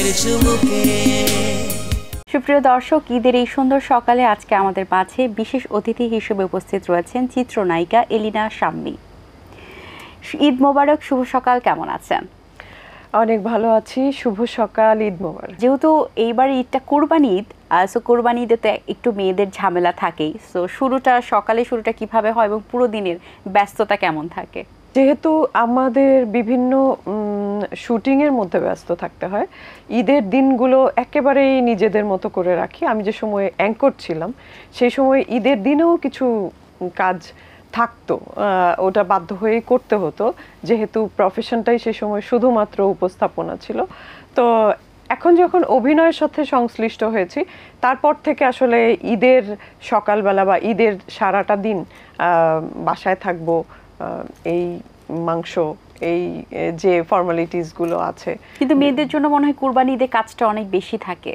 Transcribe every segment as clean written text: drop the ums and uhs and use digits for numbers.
চাঁদের চুমুকে। সুপ্রিয় দর্শক, ঈদের এই সুন্দর সকালে আজকে আমাদের মাঝে বিশেষ অতিথি হিসেবে উপস্থিত রয়েছেন চিত্রনায়িকা এলিনা শাম্মী। ঈদ মোবারক, শুভ সকাল, কেমন আছেন? অনেক ভালো আছি, শুভ সকাল, ঈদ মোবারক। যেহেতু এইবার ঈদটা কোরবানি ঈদ, সো কোরবানি ঈদে তো একটু মেয়েদের ঝামেলা থাকেই, সো সকালে শুরুটা কিভাবে হয় এবং পুরো দিনের ব্যস্ততা কেমন থাকে? যেহেতু আমাদের বিভিন্ন শুটিংয়ের মধ্যে ব্যস্ত থাকতে হয়, ঈদের দিনগুলো একেবারেই নিজেদের মতো করে রাখি। আমি যে সময় অ্যাঙ্কর ছিলাম সেই সময় ঈদের দিনেও কিছু কাজ থাকতো, ওটা বাধ্য হয়েই করতে হতো, যেহেতু প্রফেশনটাই সে সময় শুধুমাত্র উপস্থাপনা ছিল। তো এখন যখন অভিনয়ের সাথে সংশ্লিষ্ট হয়েছি, তারপর থেকে আসলে ঈদের সকালবেলা বা ঈদের সারাটা দিন বাসায় থাকবো, এই মাংস, এই যে ফর্মালিটিসগুলো আছে। কিন্তু মেয়েদের জন্য মনে হয় কোরবানি ঈদে কাজটা অনেক বেশি থাকে।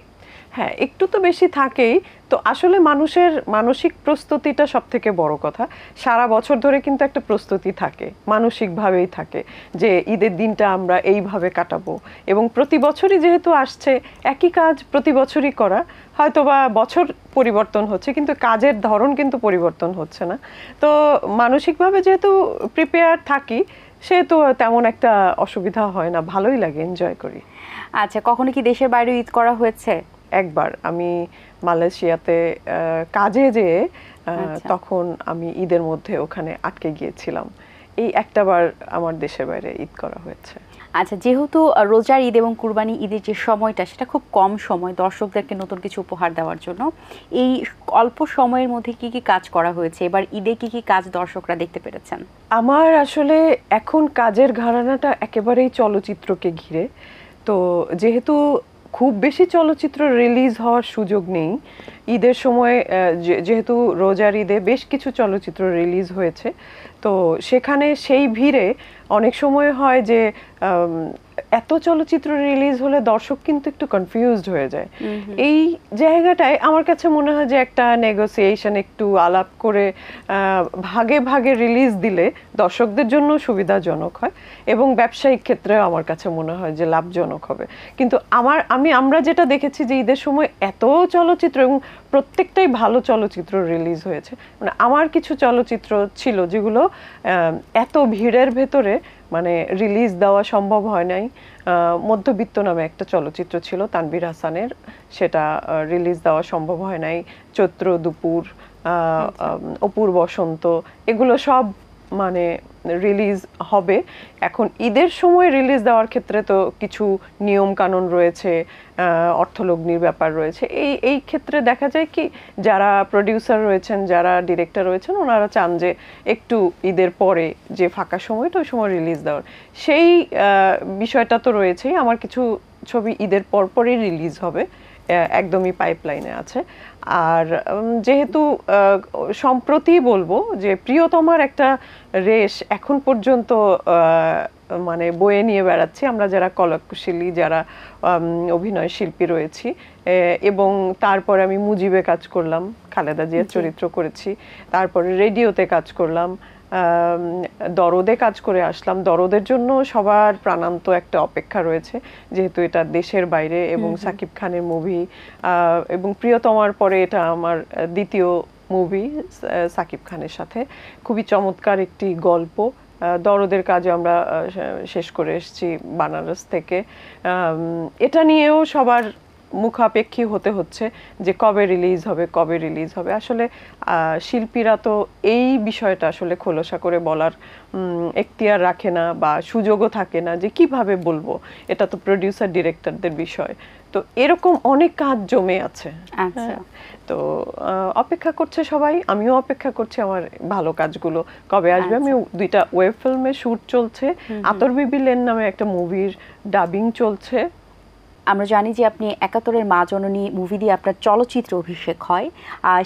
হ্যাঁ, একটু তো বেশি থাকেই। তো আসলে মানুষের মানসিক প্রস্তুতিটা সব থেকে বড় কথা। সারা বছর ধরে কিন্তু একটা প্রস্তুতি থাকে, মানসিকভাবেই থাকে, যে ঈদের দিনটা আমরা এইভাবে কাটাবো। এবং প্রতি বছরই যেহেতু আসছে, একই কাজ প্রতি বছরই করা, হয়তোবা বছর পরিবর্তন হচ্ছে কিন্তু কাজের ধরন কিন্তু পরিবর্তন হচ্ছে না। তো মানসিকভাবে যেহেতু প্রিপেয়ার থাকি, সেহেতু তেমন একটা অসুবিধা হয় না, ভালোই লাগে, এনজয় করি। আচ্ছা, কখনো কি দেশের বাইরে ঈদ করা হয়েছে? একবার আমি মালয়েশিয়াতে কাজে যেয়ে তখন আমি ঈদের মধ্যে ওখানে আটকে গিয়েছিলাম। এই একটাবার আমার দেশের বাইরে ঈদ করা হয়েছে। আচ্ছা, যেহেতু রোজার ঈদ এবং কুরবানি ঈদের যে সময়টা, সেটা খুব কম সময় দর্শকদেরকে নতুন কিছু উপহার দেওয়ার জন্য, এই অল্প সময়ের মধ্যে কি কি কাজ করা হয়েছে? এবার ঈদে কি কি কাজ দর্শকরা দেখতে পেরেছেন? আমার আসলে এখন কাজের ঘরানাটা একেবারেই চলচ্চিত্রকে ঘিরে। তো যেহেতু খুব বেশি চলচ্চিত্র রিলিজ হওয়ার সুযোগ নেই, ঈদের সময় যেহেতু রোজার ঈদে বেশ কিছু চলচ্চিত্র রিলিজ হয়েছে, তো সেখানে সেই ভিড়ে অনেক সময় হয় যে এত চলচ্চিত্র রিলিজ হলে দর্শক কিন্তু একটু কনফিউজড হয়ে যায়। এই জায়গাটায় আমার কাছে মনে হয় যে একটা নেগোসিয়েশন, একটু আলাপ করে ভাগে ভাগে রিলিজ দিলে দর্শকদের জন্য সুবিধাজনক হয় এবং ব্যবসায়িক ক্ষেত্রে আমার কাছে মনে হয় যে লাভজনক হবে। কিন্তু আমরা যেটা দেখেছি যে ঈদের সময় এত চলচ্চিত্র, এবং প্রত্যেকটাই ভালো চলচ্চিত্র রিলিজ হয়েছে। মানে আমার কিছু চলচ্চিত্র ছিল যেগুলো এত ভিড়ের ভেতরে মানে রিলিজ দেওয়া সম্ভব হয় নাই। মধ্যবিত্ত নামে একটা চলচ্চিত্র ছিল তানভীর হাসানের, সেটা রিলিজ দেওয়া সম্ভব হয় নাই। চৈত্র দুপুর, অপুর বসন্ত, এগুলো সব মানে রিলিজ হবে। এখন ঈদের সময় রিলিজ দেওয়ার ক্ষেত্রে তো কিছু নিয়ম কানুন রয়েছে, অর্থলগ্নির ব্যাপার রয়েছে। এই ক্ষেত্রে দেখা যায় কি, যারা প্রডিউসার রয়েছেন, যারা ডিরেক্টর রয়েছেন, ওনারা চান যে একটু ঈদের পরে যে ফাঁকা সময়টা, ওই সময় রিলিজ দেওয়ার। সেই বিষয়টা তো রয়েছেই। আমার কিছু ছবি ঈদের পরপরই রিলিজ হবে, একদমই পাইপলাইনে আছে। আর যেহেতু সম্প্রতি বলবো যে প্রিয়তমার একটা রেশ এখন পর্যন্ত মানে বয়ে নিয়ে বেড়াচ্ছি আমরা, যারা কলাকুশলী, যারা অভিনয় শিল্পী রয়েছি। এবং তারপরে আমি মুজিবে কাজ করলাম, খালেদা জিয়ার চরিত্র করেছি। তারপরে রেডিওতে কাজ করলাম, দরদে কাজ করে আসলাম। দরদের জন্য সবার প্রাণান্ত একটা অপেক্ষা রয়েছে, যেহেতু এটা দেশের বাইরে এবং সাকিব খানের মুভি, এবং প্রিয়তমার পরে এটা আমার দ্বিতীয় মুভি সাকিব খানের সাথে। খুবই চমৎকার একটি গল্প। দরদের কাজে আমরা শেষ করে এসেছি বানারস থেকে। এটা নিয়েও সবার মুখাপেক্ষী হতে হচ্ছে যে কবে রিলিজ হবে। আসলে শিল্পীরা তো এই বিষয়টা আসলে খোলসা করে বলার এখতিয়ার রাখে না, বা সুযোগও থাকে না যে কিভাবে বলবো। এটা তো প্রোডিউসার ডিরেক্টরদের বিষয়। তো এরকম অনেক কাজ জমে আছে। তো অপেক্ষা করছে সবাই, আমিও অপেক্ষা করছি আমার ভালো কাজগুলো কবে আসবে। আমি দুইটা ওয়েব ফিল্মে শুট চলছে, আতর বিবি লেন নামে একটা মুভির ডাবিং চলছে। আমরা জানি যে আপনি ৭১-এর মা জননী মুভি দিয়ে আপনার চলচ্চিত্র অভিষেক হয়,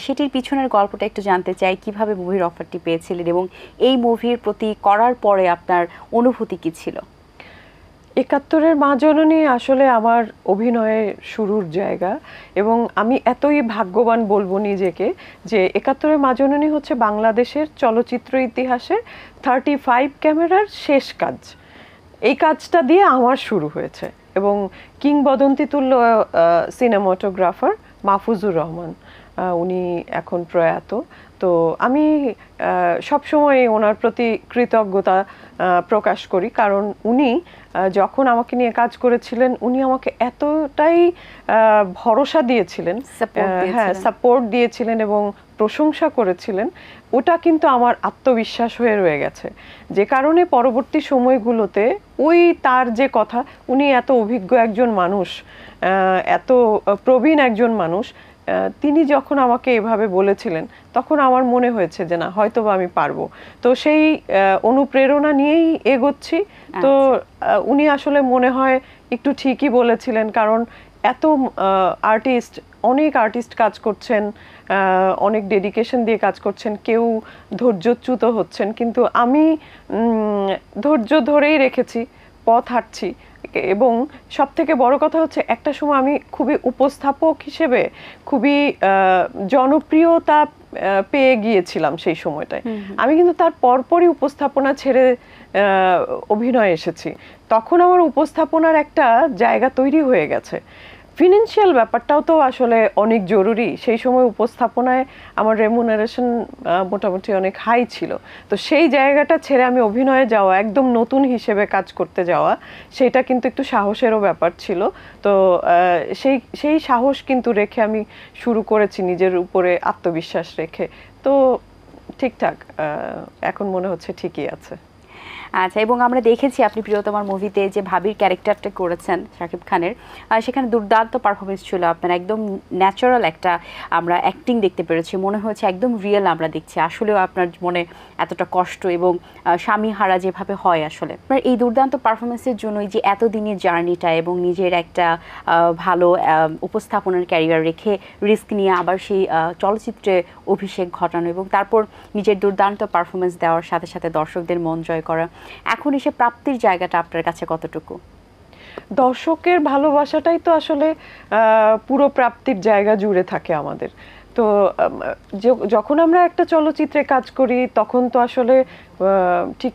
সেটির পিছনের গল্পটা একটু জানতে চাই। কিভাবে মুভির অফারটি পেয়েছিলেন এবং এই মুভির প্রতি করার পরে আপনার অনুভূতি কি ছিল? ৭১-এর মা জননী আসলে আমার অভিনয়ের শুরুর জায়গা, এবং আমি এতই ভাগ্যবান বলবো নিজেকে যে ৭১-এর মা জননী হচ্ছে বাংলাদেশের চলচ্চিত্র ইতিহাসে 35 ক্যামেরার শেষ কাজ। এই কাজটা দিয়ে আমার শুরু হয়েছে। এবং কিংবদন্তি তুল্য সিনেমাটোগ্রাফার মাহফুজুর রহমান, উনি এখন প্রয়াত। তো আমি সবসময় ওনার প্রতি কৃতজ্ঞতা প্রকাশ করি, কারণ উনি যখন আমাকে নিয়ে কাজ করেছিলেন উনি আমাকে এতটাই ভরসা দিয়েছিলেন, হ্যাঁ সাপোর্ট দিয়েছিলেন এবং প্রশংসা করেছিলেন, ওটা কিন্তু আমার আত্মবিশ্বাস হয়ে রয়ে গেছে। যে কারণে পরবর্তী সময়গুলোতে ওই তার যে কথা, উনি এত অভিজ্ঞ একজন মানুষ, এত প্রবীণ একজন মানুষ, তিনি যখন আমাকে এভাবে বলেছিলেন তখন আমার মনে হয়েছে যে না, হয়তোবা আমি পারবো। তো সেই অনুপ্রেরণা নিয়েই এগোচ্ছি। তো উনি আসলে মনে হয় একটু ঠিকই বলেছিলেন, কারণ এত অনেক আর্টিস্ট কাজ করছেন, অনেক ডেডিকেশন দিয়ে কাজ করছেন, কেউ ধৈর্যচ্যুত হচ্ছেন, কিন্তু আমি ধৈর্য ধরেই রেখেছি, পথ হাঁটছি। এবং সব থেকে বড় কথা হচ্ছে, একটা সময় আমি খুবই উপস্থাপক হিসেবে খুবই জনপ্রিয়তা পেয়ে গিয়েছিলাম সেই সময়টায়। আমি কিন্তু তার পরপরই উপস্থাপনা ছেড়ে অভিনয়ে এসেছি। তখন আমার উপস্থাপনার একটা জায়গা তৈরি হয়ে গেছে। ফিনান্সিয়াল ব্যাপারটাও তো আসলে অনেক জরুরি। সেই সময় উপস্থাপনায় আমার রেমুনারেশন মোটামুটি অনেক হাই ছিল। তো সেই জায়গাটা ছেড়ে আমি অভিনয়ে যাওয়া, একদম নতুন হিসেবে কাজ করতে যাওয়া, সেটা কিন্তু একটু সাহসেরও ব্যাপার ছিল। তো সেই সাহস কিন্তু রেখে আমি শুরু করেছি, নিজের উপরে আত্মবিশ্বাস রেখে। তো ঠিকঠাক এখন মনে হচ্ছে ঠিকই আছে। আচ্ছা, এবং আমরা দেখেছি আপনি প্রিয়তমার মুভিতে যে ভাবির ক্যারেক্টারটা করেছেন শাকিব খানের, সেখানে দুর্দান্ত পারফরমেন্স ছিল আপনার, একদম ন্যাচারাল একটা আমরা অ্যাক্টিং দেখতে পেরেছি, মনে হয়েছে একদম রিয়েল আমরা দেখছি। আসলেও আপনার মনে এতটা কষ্ট এবং স্বামী হারা যেভাবে হয়, আসলে আপনার এই দুর্দান্ত পারফরমেন্সের জন্যই যে এতদিনের জার্নিটা এবং নিজের একটা ভালো উপস্থাপনার ক্যারিয়ার রেখে রিস্ক নিয়ে আবার সেই চলচ্চিত্রে অভিষেক ঘটানো এবং তারপর নিজের দুর্দান্ত পারফরমেন্স দেওয়ার সাথে সাথে দর্শকদের মন জয় করা, এখন এসে প্রাপ্তির জায়গাটা আপনার কাছে কতটুকু? দর্শকের ভালোবাসাটাই তো আসলে পুরো প্রাপ্তির জায়গা জুড়ে থাকে আমাদের। তো যখন আমরা একটা চলচ্চিত্রে কাজ করি তখন তো আসলে ঠিক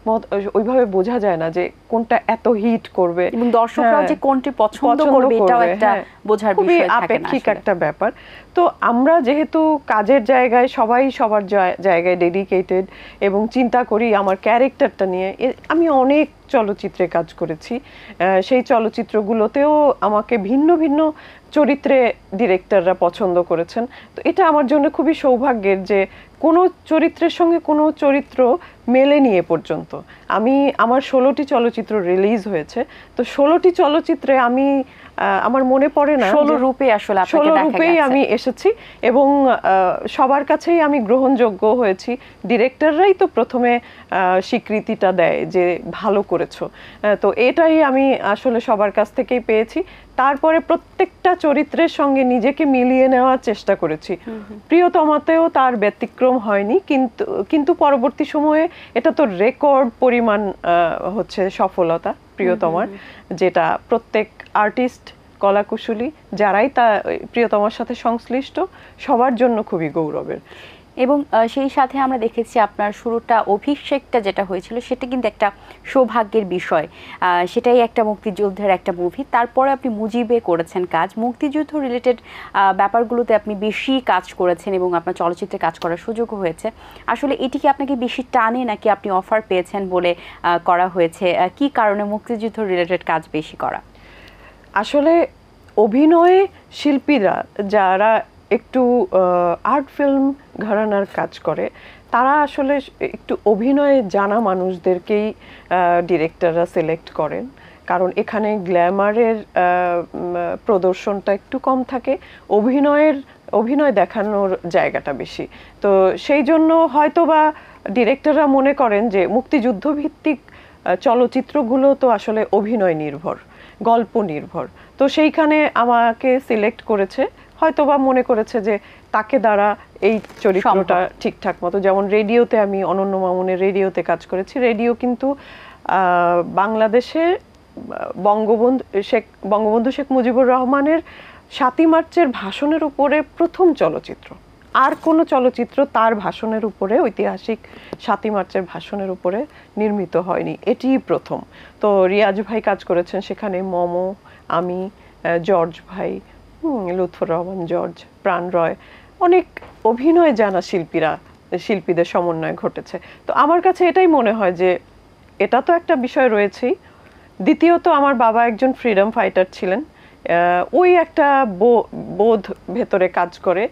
ওইভাবে বোঝা যায় না যে কোনটা এত হিট করবে এবং দর্শকরাও যে কোনটি পছন্দ করবে এটাও একটা বোঝার বিষয় থাকে না, আপেক্ষিক একটা ব্যাপার। তো আমরা যেহেতু কাজের জায়গায় সবাই সবার জায়গায় ডেডিকেটেড এবং চিন্তা করি আমার ক্যারেক্টারটা নিয়ে, আমি অনেক চলচ্চিত্রে কাজ করেছি, সেই চলচ্চিত্রগুলোতেও আমাকে ভিন্ন ভিন্ন চরিত্রে ডিরেক্টররা পছন্দ করেছেন। তো এটা আমার জন্য খুবই সৌভাগ্যের যে কোনো চরিত্রের সঙ্গে কোনো চরিত্র মেলেনি এ পর্যন্ত। আমার 16টি চলচ্চিত্র রিলিজ হয়েছে, তো 16টি চলচ্চিত্রে আমি আমার মনে পড়ে না 16 রূপে আসলে আপনাকে দেখা গেছে। 16 রূপেই আমি এসেছি এবং সবার কাছেই আমি গ্রহণযোগ্য হয়েছি। ডিরেক্টররাই তো প্রথমে স্বীকৃতিটা দেয় যে ভালো করেছো, তো এটাই আমি আসলে সবার কাছ থেকেই পেয়েছি। তারপরে প্রত্যেকটা চরিত্রের সঙ্গে নিজেকে মিলিয়ে নেওয়ার চেষ্টা করেছি। প্রিয়তমাতেও তার ব্যতিক্রম হয়নি, কিন্তু পরবর্তী সময়ে এটা তো রেকর্ড পরিমাণ হচ্ছে সফলতা প্রিয়তমার, যেটা প্রত্যেক আর্টিস্ট, কলাকুশলী যারাই তা প্রিয়তমার সাথে সংশ্লিষ্ট সবার জন্য খুবই গৌরবের। এবং সেই সাথে আমরা দেখেছি আপনার শুরুটা অভিষেকটা যেটা হয়েছিল সেটা কিন্তু একটা সৌভাগ্যের বিষয়, সেটাই একটা মুক্তিযুদ্ধের একটা মুভি। তারপরে আপনি মুজিবে করেছেন কাজ, মুক্তিযুদ্ধ রিলেটেড ব্যাপারগুলোতে আপনি বেশি কাজ করেছেন এবং আপনার চলচ্চিত্রে কাজ করার সুযোগও হয়েছে। আসলে এটি কি আপনাকে বেশি টানে নাকি আপনি অফার পেয়েছেন বলে করা হয়েছে? কি কারণে মুক্তিযুদ্ধ রিলেটেড কাজ বেশি করা? আসলে অভিনয়ে শিল্পীরা যারা একটু আর্ট ফিল্ম ঘরানার কাজ করে, তারা আসলে একটু অভিনয়ে জানা মানুষদেরকেই ডিরেক্টররা সিলেক্ট করেন, কারণ এখানে গ্ল্যামারের প্রদর্শনটা একটু কম থাকে, অভিনয় দেখানোর জায়গাটা বেশি। তো সেই জন্য হয়তোবা ডিরেক্টররা মনে করেন যে মুক্তিযুদ্ধ ভিত্তিক চলচ্চিত্রগুলো তো আসলে অভিনয় নির্ভর, গল্প নির্ভর, তো সেইখানে আমাকে সিলেক্ট করেছে, হয়তোবা মনে করেছে যে তাকে দ্বারা এই চরিত্রটা ঠিকঠাক মতো। যেমন রেডিওতে আমি অনন্য মামুনের রেডিওতে কাজ করেছি। রেডিও কিন্তু বাংলাদেশে বঙ্গবন্ধু শেখ মুজিবুর রহমানের 7ই মার্চের ভাষণের উপরে প্রথম চলচ্চিত্র। আর কোনো চলচ্চিত্র তার ভাষণের উপরে, ঐতিহাসিক 7ই মার্চের ভাষণের উপরে নির্মিত হয়নি, এটিই প্রথম। তো রিয়াজ ভাই কাজ করেছেন সেখানে, মমো, আমি, জর্জ ভাই, লুৎফর রহমান জর্জ, প্রাণ রয়, অনেক অভিনয় জানা শিল্পীদের সমন্বয় ঘটেছে। তো আমার কাছে এটাই মনে হয় যে এটা তো একটা বিষয় রয়েছেই, দ্বিতীয়ত আমার বাবা একজন ফ্রিডম ফাইটার ছিলেন, ওই একটা বোধ ভেতরে কাজ করে,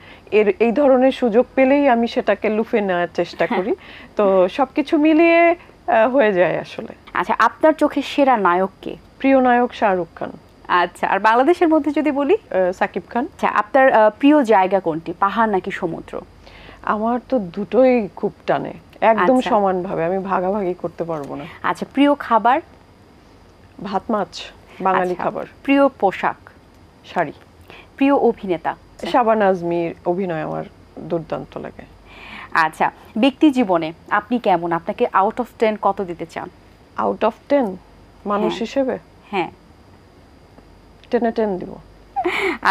এই ধরনের সুযোগ পেলেই আমি সেটাকে লুফে নেওয়ার চেষ্টা করি। তো সবকিছু মিলিয়ে হয়ে যায় আসলে। আচ্ছা, আপনার চোখে সেরা নায়ক কে? প্রিয় নায়ক শাহরুখ খান। আচ্ছা, আর বাংলাদেশের মধ্যে যদি বলি? সাকিব খান। আচ্ছা, আপনার প্রিয় জায়গা কোনটি, পাহাড় নাকি সমুদ্র? আমার তো দুটোই খুব টানে, একদম সমানভাবে, আমি ভাগাভাগি করতে পারবো না। আচ্ছা, প্রিয় খাবার? ভাত মাছ, বাঙালি খাবার। প্রিয় পোশাক? শাড়ি। প্রিয় অভিনেতা? শাবানা আজমির অভিনয় আমার দুর্দান্ত লাগে। আচ্ছা, ব্যক্তি জীবনে আপনি কেমন? আপনাকে আউট অফ 10 কত দিতে চান? আউট অফ 10 মানুষ হিসেবে? হ্যাঁ, 10-এ 10 দিব।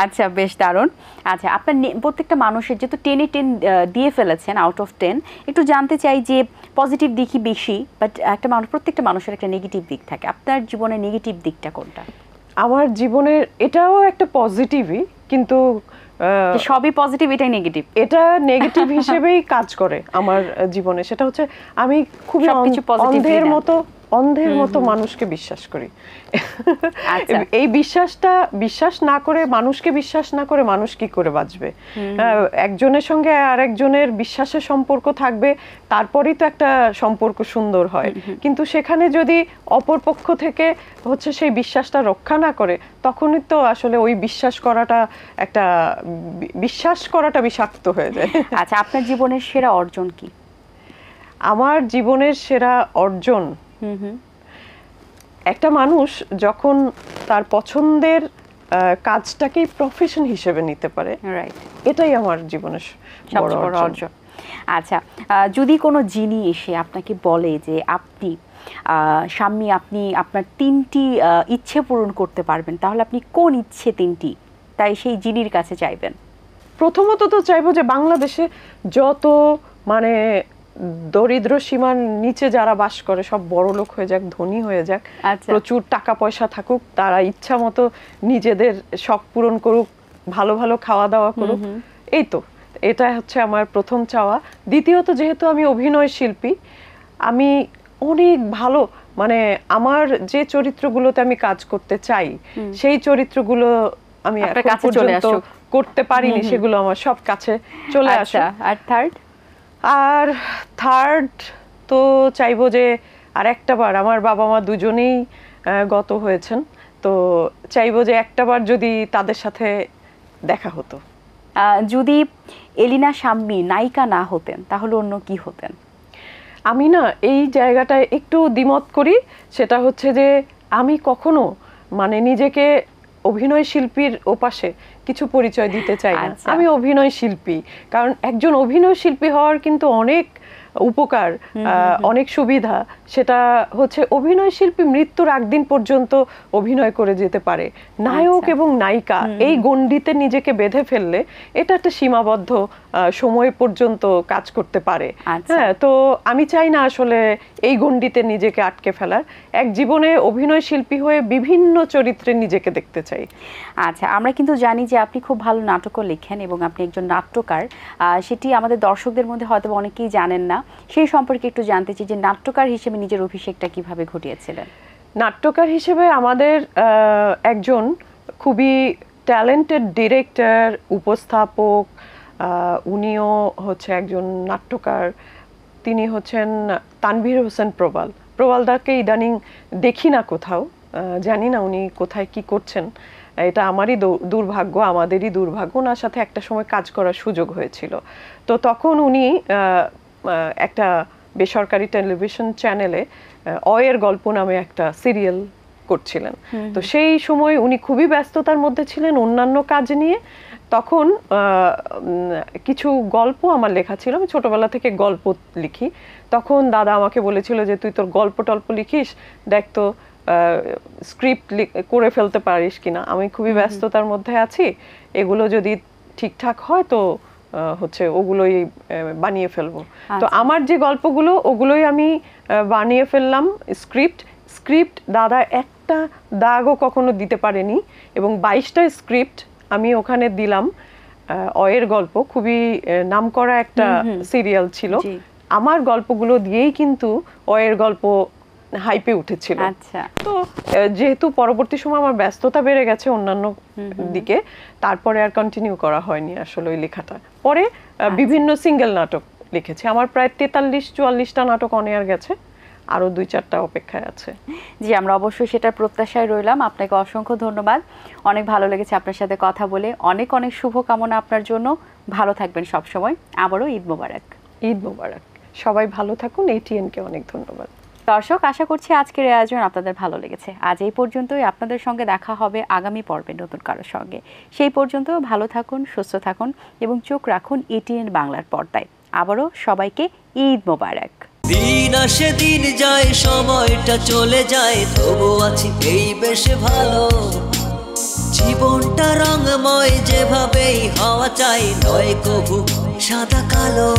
আচ্ছা, বেশ দারুণ। আচ্ছা, আপনার প্রত্যেকটা মানুষের যেহেতু 10-এ 10 দিয়ে ফেলেছেন আউট অফ 10, একটু জানতে চাই যে পজিটিভ দিকই বেশি, বাট প্রত্যেকটা মানুষের একটা নেগেটিভ দিক থাকে। আপনার জীবনের নেগেটিভ দিকটা কোনটা? আমার জীবনের এটাও একটা পজিটিভই, কিন্তু সবই পজিটিভ, এটাই নেগেটিভ? এটা নেগেটিভ হিসেবেই কাজ করে আমার জীবনে। সেটা হচ্ছে আমি খুবই অন্ধের মতো মানুষকে বিশ্বাস করি। এই বিশ্বাস না করে, মানুষকে বিশ্বাস না করে মানুষ কি করে বাঁচবে? একজনের সঙ্গে আরেকজনের বিশ্বাসের সম্পর্ক থাকবে, তারপরেই তো একটা সম্পর্ক সুন্দর হয়। কিন্তু সেখানে যদি অপর পক্ষ থেকে হচ্ছে সেই বিশ্বাসটা রক্ষা না করে, তখনই তো আসলে ওই বিশ্বাস করাটা বিষাক্ত হয়ে যায়। আচ্ছা, আপনার জীবনের সেরা অর্জন কি? আমার জীবনের সেরা অর্জন, একটা মানুষ যখন তার পছন্দের কাজটাকেই প্রফেশন হিসেবে নিতে পারে, এটাই আমার জীবনের সবচেয়ে বড় অর্জন। আচ্ছা, যদি কোনো জিনি এসে আপনাকে বলে যে আপনি শাম্মী, আপনি আপনার 3টি ইচ্ছে পূরণ করতে পারবেন, তাহলে আপনি কোন ইচ্ছে 3টি তাই সেই জিনির কাছে চাইবেন? প্রথমত তো চাইবো যে বাংলাদেশে যত মানে দরিদ্র সীমার নিচে যারা বাস করে সব বড় লোক হয়ে যাক, ধনী হয়ে যাক, প্রচুর টাকা পয়সা থাকুক, তারা ইচ্ছা মতো নিজেদের শখ পূরণ করুক, ভালো ভালো খাওয়া দাওয়া করুক। এই তো, এটা হচ্ছে আমার প্রথম চাওয়া। দ্বিতীয়ত, যেহেতু আমি অভিনয় শিল্পী, আমি অনেক ভালো, মানে আমার যে চরিত্রগুলোতে আমি কাজ করতে চাই, সেই চরিত্রগুলো আমি এখন পর্যন্ত করতে পারিনি, সেগুলো আমার সব কাছে চলে আসে। আর থার্ড তো চাইবো যে আর একটা বার, আমার বাবা মা দুজনেই গত হয়েছেন, তো চাইবো যে একটা বার যদি তাদের সাথে দেখা হতো। যদি এলিনা শাম্মী নায়িকা না হতেন, তাহলে অন্য কি হতেন? আমি না এই জায়গাটায় একটু দ্বিমত করি। সেটা হচ্ছে যে আমি কখনো মানে নিজেকে অভিনয় শিল্পীর ওপাশে কিছু পরিচয় দিতে চাই না। আমি অভিনয় শিল্পী, কারণ একজন অভিনয় শিল্পী হওয়ার কিন্তু অনেক উপকার, অনেক সুবিধা। সেটা হচ্ছে অভিনয় শিল্পী মৃত্যুর আগ দিন পর্যন্ত অভিনয় করে যেতে পারে। নায়ক এবং নায়িকা এই গণ্ডিতে নিজেকে বেঁধে ফেললে এটা একটা সীমাবদ্ধ সময় পর্যন্ত কাজ করতে পারে। হ্যাঁ, তো আমি চাই না আসলে এই গণ্ডিতে নিজেকে আটকে ফেলার। এক জীবনে অভিনয় শিল্পী হয়ে বিভিন্ন চরিত্রে নিজেকে দেখতে চাই। আচ্ছা, আমরা কিন্তু জানি যে আপনি খুব ভালো নাটকও লেখেন এবং আপনি একজন নাট্যকার। সেটি আমাদের দর্শকদের মধ্যে হয়তো অনেকেই জানেন না। সেই সম্পর্কে একটু জানতে চাই যে নাট্যকার হিসেবে নিজের অভিষেকটা কিভাবে ঘটিয়েছিলেন? নাট্যকার হিসেবে আমাদের একজন খুবই ট্যালেন্টেড ডিরেক্টর, উপস্থাপক, উনিও হচ্ছে একজন নাট্যকার। তিনি হচ্ছেন তানভীর হোসেন প্রবাল। প্রবালদাকে ইদানিং দেখি না কোথাও, জানি না উনি কোথায় কি করছেন। এটা আমারই দুর্ভাগ্য, আমাদেরই দুর্ভাগ্য। ওনার সাথে একটা সময় কাজ করার সুযোগ হয়েছিল। তো তখন উনি একটা বেসরকারি টেলিভিশন চ্যানেলে অয়ের গল্প নামে একটা সিরিয়াল করছিলেন। তো সেই সময় উনি খুবই ব্যস্ততার মধ্যে ছিলেন অন্যান্য কাজ নিয়ে। তখন কিছু গল্প আমার লেখা ছিল, আমি ছোটবেলা থেকে গল্প লিখি। তখন দাদা আমাকে বলেছিল যে তুই তোর গল্প টল্প লিখিস, দেখ তো স্ক্রিপ্ট করে ফেলতে পারিস কিনা। আমি খুবই ব্যস্ততার মধ্যে আছি, এগুলো যদি ঠিকঠাক হয় তো হচ্ছে ওগুলোই বানিয়ে ফেলবো। তো আমার যে গল্পগুলো ওগুলোই আমি বানিয়ে ফেললাম স্ক্রিপ্ট। দাদা এত একটা দাগও কখনো দিতে পারেনি। এবং 22টা স্ক্রিপ্ট আমি ওখানে দিলাম। অয়ের গল্প খুবই নামকরা একটা সিরিয়াল ছিল, আমার গল্পগুলো দিয়েই কিন্তু অয়ের গল্প হাইপে উঠেছিল। আচ্ছা, তো যেহেতু পরবর্তী সময় আমার ব্যস্ততা বেড়ে গেছে অন্যান্য দিকে, তারপরে আর কন্টিনিউ করা হয়নি আসলে ওই লেখাটা। পরে বিভিন্ন সিঙ্গেল নাটক লিখেছি, আমার প্রায় 43-44টা নাটক অন এয়ার গেছে, আরো 2-4টা অপেক্ষায় আছে। জি, আমরা অবশ্যই সেটার প্রত্যাশায় রইলাম। আপনাকে অসংখ্য ধন্যবাদ, অনেক ভালো লেগেছে আপনার সাথে কথা বলে। অনেক অনেক শুভকামনা আপনার জন্য, ভালো থাকবেন সব সময়। আবারও ঈদ মোবারক। ঈদ মোবারক, সবাই ভালো থাকুন। ATN-কে অনেক ধন্যবাদ। দর্শক, আশা করছি আজকের এই আয়োজন আপনাদের ভালো লেগেছে। আজ এই পর্যন্তই, আপনাদের সঙ্গে দেখা হবে আগামী পর্বে নতুন কারোর সঙ্গে। সেই পর্যন্ত ভালো থাকুন, সুস্থ থাকুন এবং চোখ রাখুন ATN বাংলার পর্দায়। আবারও সবাইকে ঈদ মোবারক। দিন আসে দিন যায়, সময়টা চলে যায়, তবু আছি এই বেশ ভালো। জীবনটা রঙময়, যেভাবেই হওয়া চাই, নয় কভু সাদা কালো।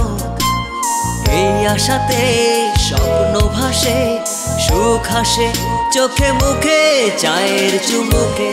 এই আশাতে স্বপ্ন ভাসে, সুখ হাসে চোখে মুখে, চায়ের চুমুকে।